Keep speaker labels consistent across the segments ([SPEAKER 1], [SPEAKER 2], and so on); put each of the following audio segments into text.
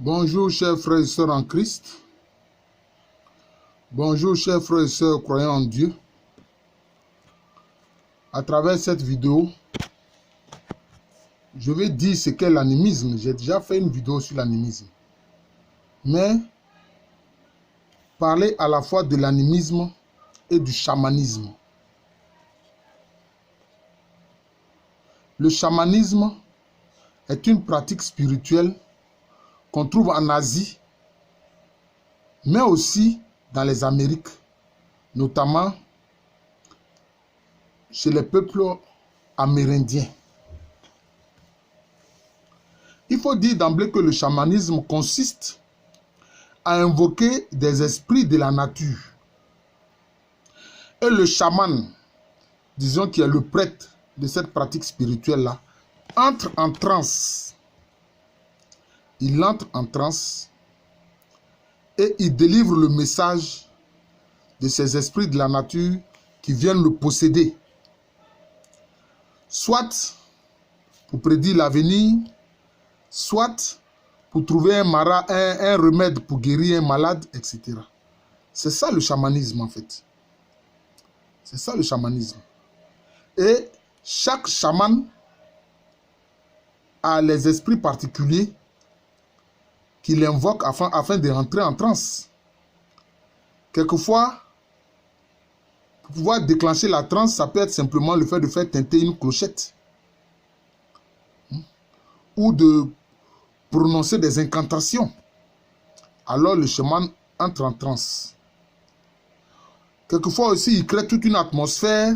[SPEAKER 1] Bonjour chers frères et sœurs en Christ. Bonjour chers frères et sœurs croyants en Dieu. À travers cette vidéo, je vais dire ce qu'est l'animisme. J'ai déjà fait une vidéo sur l'animisme. Mais parler à la fois de l'animisme et du chamanisme. Le chamanisme est une pratique spirituelle qu'on trouve en Asie, mais aussi dans les Amériques, notamment chez les peuples amérindiens. Il faut dire d'emblée que le chamanisme consiste à invoquer des esprits de la nature. Et le chaman, disons qui est le prêtre de cette pratique spirituelle-là, entre en transe. Il entre en transe et il délivre le message de ces esprits de la nature qui viennent le posséder. Soit pour prédire l'avenir, soit pour trouver un remède pour guérir un malade, etc. C'est ça le chamanisme en fait. C'est ça le chamanisme. Et chaque chaman a les esprits particuliers qu'il invoque afin de rentrer en transe. Quelquefois, pour pouvoir déclencher la transe, ça peut être simplement le fait de faire tinter une clochette. Ou de prononcer des incantations. Alors le chaman entre en transe. Quelquefois aussi, il crée toute une atmosphère,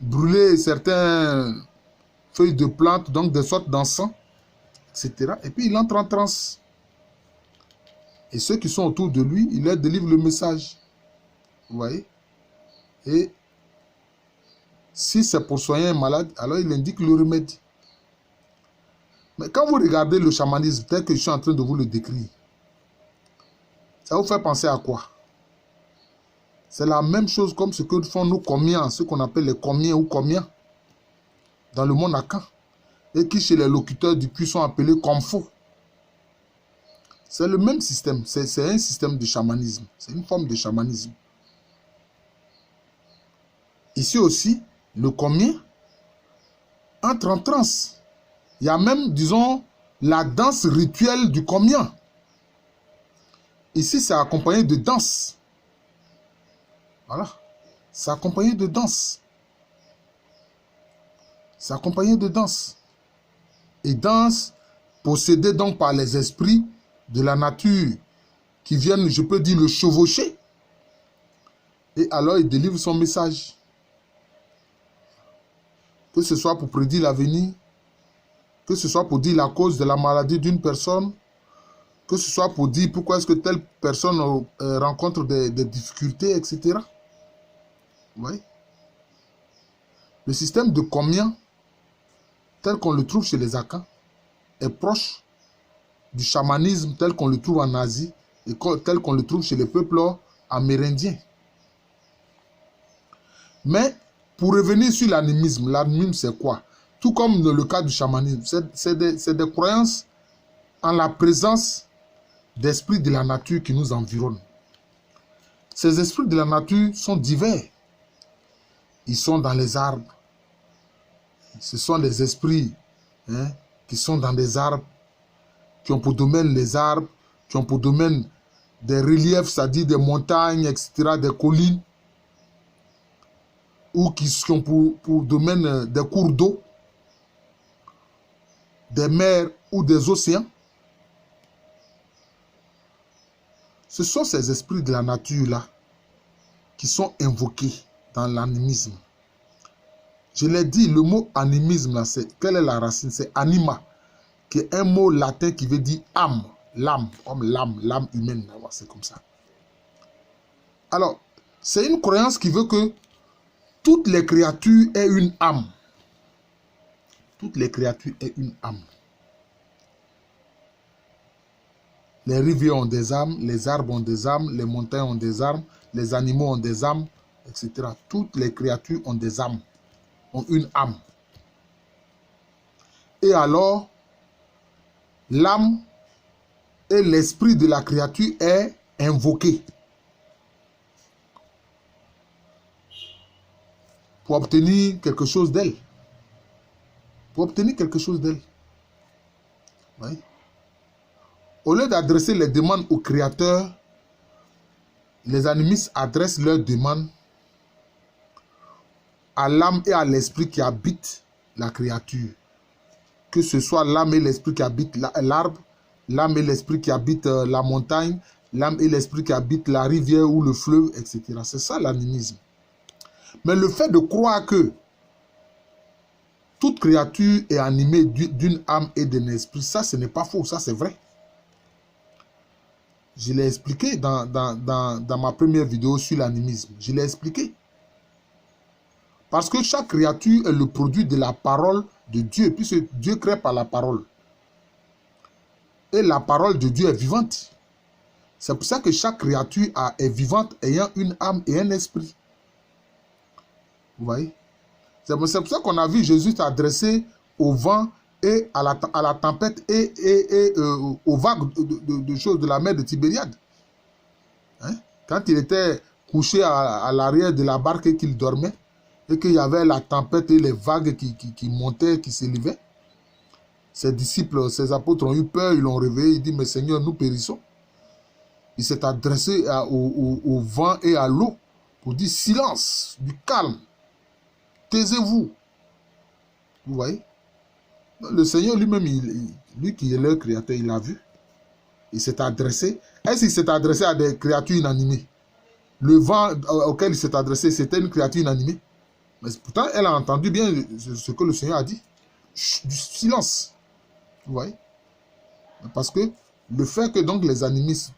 [SPEAKER 1] brûler certaines feuilles de plantes, donc des sortes d'encens, etc. Et puis il entre en transe. Et ceux qui sont autour de lui, il leur délivre le message. Vous voyez? Et si c'est pour soigner un malade, alors il indique le remède. Mais quand vous regardez le chamanisme tel que je suis en train de vous le décrire, ça vous fait penser à quoi? C'est la même chose comme ce que font nos comiens, ce qu'on appelle les comiens ou comiens, dans le monde akan, et qui chez les locuteurs du puits sont appelés komfo. C'est le même système, c'est un système de chamanisme, c'est une forme de chamanisme. Ici aussi, le comien entre en transe. Il y a même, disons, la danse rituelle du comien. Ici, c'est accompagné de danse. Voilà. C'est accompagné de danse. C'est accompagné de danse. Et danse possédée donc par les esprits de la nature qui viennent, je peux dire, le chevaucher. Et alors, il délivre son message. Que ce soit pour prédire l'avenir, que ce soit pour dire la cause de la maladie d'une personne, que ce soit pour dire pourquoi est-ce que telle personne rencontre des difficultés, etc. Vous voyez? Le système de comien, tel qu'on le trouve chez les Akans, est proche du chamanisme tel qu'on le trouve en Asie et tel qu'on le trouve chez les peuples amérindiens. Mais pour revenir sur l'animisme, l'animisme c'est quoi? Tout comme dans le cas du chamanisme, c'est des croyances en la présence d'esprits de la nature qui nous environnent. Ces esprits de la nature sont divers. Ils sont dans les arbres. Ce sont des esprits qui sont dans des arbres, qui ont pour domaine les arbres, qui ont pour domaine des reliefs, c'est-à-dire des montagnes, etc., des collines, ou qui ont pour domaine des cours d'eau, des mers ou des océans. Ce sont ces esprits de la nature-là qui sont invoqués dans l'animisme. Je l'ai dit, le mot animisme, là, quelle est la racine? C'est anima, qui est un mot latin qui veut dire âme, l'âme, comme l'âme humaine, c'est comme ça. Alors, c'est une croyance qui veut que toutes les créatures aient une âme. Toutes les créatures aient une âme. Les rivières ont des âmes, les arbres ont des âmes, les montagnes ont des âmes, les animaux ont des âmes, etc. Toutes les créatures ont des âmes, ont une âme. Et alors, l'âme et l'esprit de la créature est invoqué pour obtenir quelque chose d'elle. Pour obtenir quelque chose d'elle. Oui. Au lieu d'adresser les demandes au Créateur, les animistes adressent leurs demandes à l'âme et à l'esprit qui habitent la créature. Que ce soit l'âme et l'esprit qui habitent l'arbre, l'âme et l'esprit qui habitent la montagne, l'âme et l'esprit qui habitent la rivière ou le fleuve, etc. C'est ça l'animisme. Mais le fait de croire que toute créature est animée d'une âme et d'un esprit, ça ce n'est pas faux, ça c'est vrai. Je l'ai expliqué dans ma première vidéo sur l'animisme. Je l'ai expliqué. Parce que chaque créature est le produit de la parole de Dieu, puisque Dieu crée par la parole. Et la parole de Dieu est vivante. C'est pour ça que chaque créature est vivante, ayant une âme et un esprit. Vous voyez? C'est pour ça qu'on a vu Jésus s'adresser au vent et à la tempête et aux vagues de choses de la mer de Tibériade. Hein? Quand il était couché à l'arrière de la barque et qu'il dormait, et qu'il y avait la tempête et les vagues qui montaient, qui s'élevaient, ses disciples, ses apôtres ont eu peur, ils l'ont réveillé, ils disent, mais Seigneur, nous périssons. Il s'est adressé au vent et à l'eau pour dire, silence, du calme, taisez-vous. Vous voyez? Le Seigneur lui-même, lui qui est leur créateur, il l'a vu. Il s'est adressé. Est-ce qu'il s'est adressé à des créatures inanimées? Le vent auquel il s'est adressé, c'était une créature inanimée. Mais pourtant, elle a entendu bien ce que le Seigneur a dit. Chut, du silence. Vous voyez? Parce que le fait que donc les animistes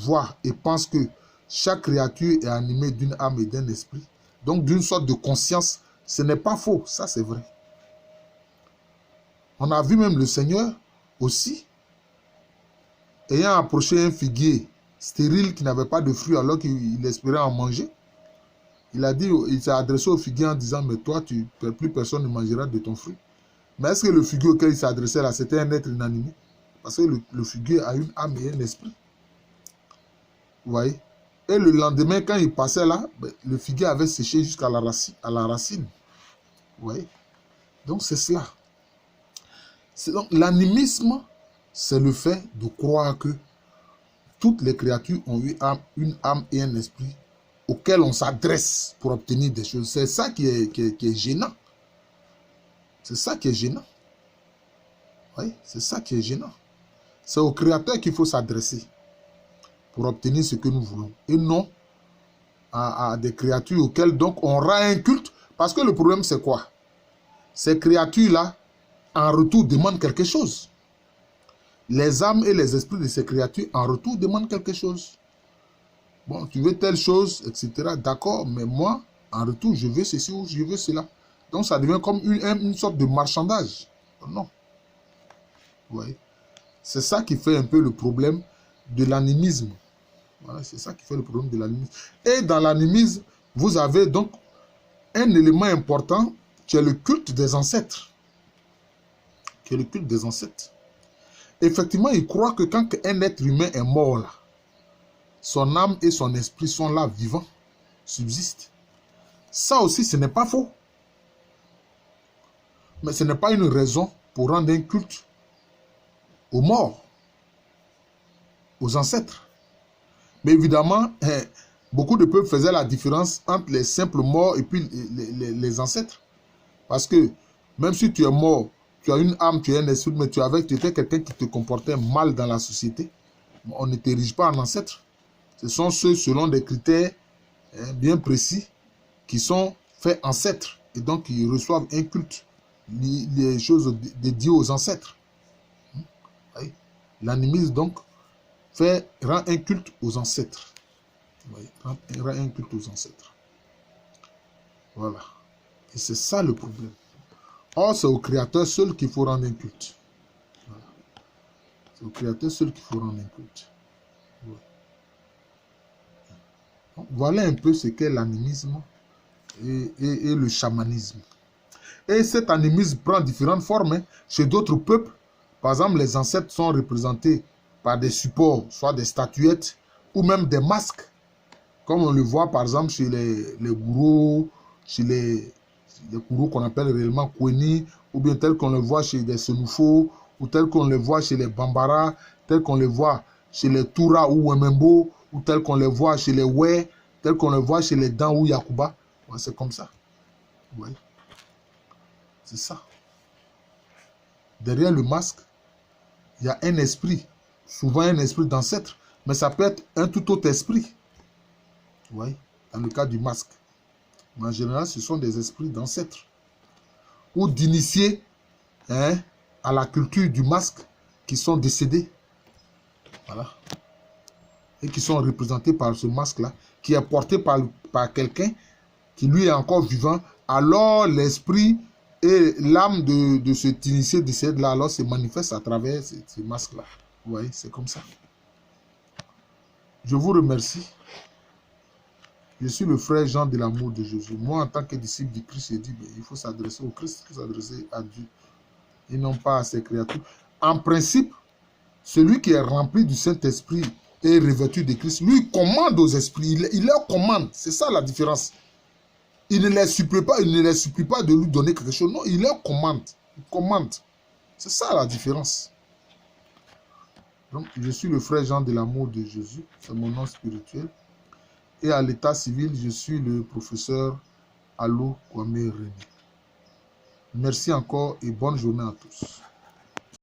[SPEAKER 1] voient et pensent que chaque créature est animée d'une âme et d'un esprit, donc d'une sorte de conscience, ce n'est pas faux. Ça, c'est vrai. On a vu même le Seigneur aussi, ayant approché un figuier stérile qui n'avait pas de fruits alors qu'il espérait en manger. Il a dit, il s'est adressé au figuier en disant, mais toi, plus personne ne mangera de ton fruit. Mais est-ce que le figuier auquel il s'est adressé là, c'était un être inanimé? Parce que le figuier a une âme et un esprit. Vous voyez? Et le lendemain, quand il passait là, le figuier avait séché jusqu'à la racine. Vous voyez? Donc c'est cela. Donc l'animisme, c'est le fait de croire que toutes les créatures ont eu une âme et un esprit auquel on s'adresse pour obtenir des choses. C'est ça qui est gênant. C'est ça qui est gênant. Oui, c'est ça qui est gênant. C'est au Créateur qu'il faut s'adresser pour obtenir ce que nous voulons. Et non à des créatures auxquelles donc on rend un culte. Parce que le problème c'est quoi? Ces créatures-là, en retour, demandent quelque chose. Les âmes et les esprits de ces créatures, en retour, demandent quelque chose. Bon, tu veux telle chose, etc. D'accord, mais moi, en retour, je veux ceci ou je veux cela. Donc, ça devient comme une sorte de marchandage. Non. Vous voyez? C'est ça qui fait un peu le problème de l'animisme. Voilà, c'est ça qui fait le problème de l'animisme. Et dans l'animisme, vous avez donc un élément important qui est le culte des ancêtres. Qui est le culte des ancêtres. Effectivement, ils croient que quand un être humain est mort là, son âme et son esprit sont là, vivants, subsistent. Ça aussi, ce n'est pas faux. Mais ce n'est pas une raison pour rendre un culte aux morts, aux ancêtres. Mais évidemment, beaucoup de peuples faisaient la différence entre les simples morts et puis les ancêtres. Parce que même si tu es mort, tu as une âme, tu as un esprit, mais tu étais quelqu'un qui te comportait mal dans la société, on ne t'érige pas en ancêtre. Ce sont ceux selon des critères bien précis qui sont faits ancêtres. Et donc, ils reçoivent un culte, les choses dédiées aux ancêtres. L'animisme, donc, rend un culte aux ancêtres. Rend un culte aux ancêtres. Voilà. Et c'est ça le problème. Or, c'est au Créateur seul qu'il faut rendre un culte. Voilà. C'est au Créateur seul qu'il faut rendre un culte. Voilà. Donc, voilà un peu ce qu'est l'animisme et le chamanisme. Et cet animisme prend différentes formes chez d'autres peuples. Par exemple, les ancêtres sont représentés par des supports, soit des statuettes ou même des masques. Comme on le voit par exemple chez les gourous, chez les gourous qu'on appelle réellement Kweni, ou bien tel qu'on le voit chez des Senufo, ou tel qu'on le voit chez les Bambara, tel qu'on le voit chez les Toura ou Wemembo, ou tel qu'on le voit chez les We, tel qu'on le voit chez les Dan ou Yakuba. Ouais, c'est comme ça. Ouais. C'est ça. Derrière le masque, il y a un esprit, souvent un esprit d'ancêtre, mais ça peut être un tout autre esprit. Oui, dans le cas du masque. Mais en général, ce sont des esprits d'ancêtres ou d'initiés à la culture du masque qui sont décédés. Voilà. Et qui sont représentés par ce masque-là, qui est porté par quelqu'un qui lui est encore vivant. Alors l'esprit et l'âme de cet initié décédé-là, alors se manifeste à travers ce masque-là. Vous voyez, c'est comme ça. Je vous remercie. Je suis le frère Jean de l'amour de Jésus. Moi, en tant que disciple du Christ, j'ai dit, il faut s'adresser au Christ, il faut s'adresser à Dieu, et non pas à ses créatures. En principe, celui qui est rempli du Saint-Esprit et revêtu de Christ, lui, commande aux esprits, il leur commande. C'est ça la différence. Il ne les supplie pas, de lui donner quelque chose. Non, il leur commande. Il commande. C'est ça la différence. Donc, je suis le frère Jean de l'amour de Jésus. C'est mon nom spirituel. Et à l'état civil, je suis le professeur Allo Kwame René. Merci encore et bonne journée à tous.